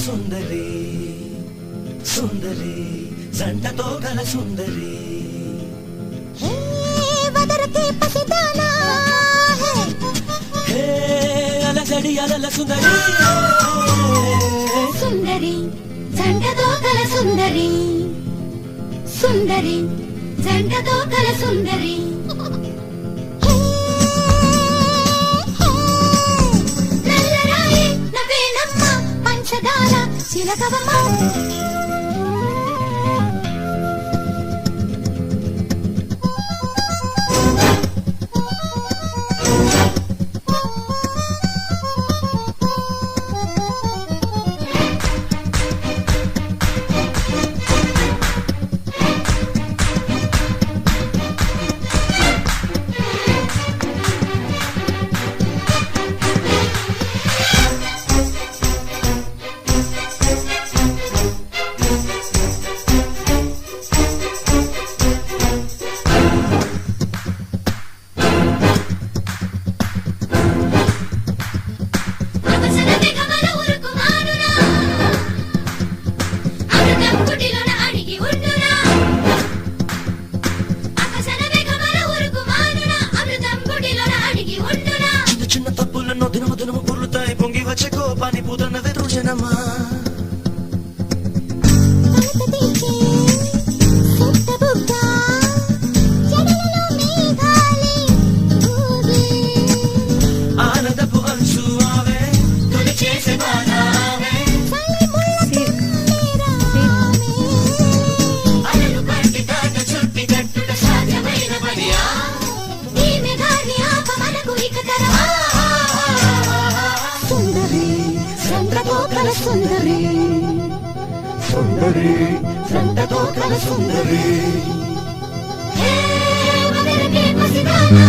సుందరి సుందరి జంటతో గల సుందరి అలజడి అలల సుందరి సుందరి జంటతో గల సుందరి సుందరి జంటతో గల సుందరి నల్లరాయి నవేనమ్మ పంచదార చిలకవమ్మ దినము దినము పొర్లుతాయి పొంగి వచ్చే కోపాన్ని పూతన్నదే తృజనమా ఆనందపు అంచు ఆవే తొలి చేసే బాణావే అలలు పట్టి తాట చుట్టి కట్టుట సాధ్యమైన పనియా ఈ మెగాన్ని ఆపమనకు ఇక తరమా జంటతో గల సుందరి సుందరి జంటతో గల సుందరి హే వదలకే పసిదానా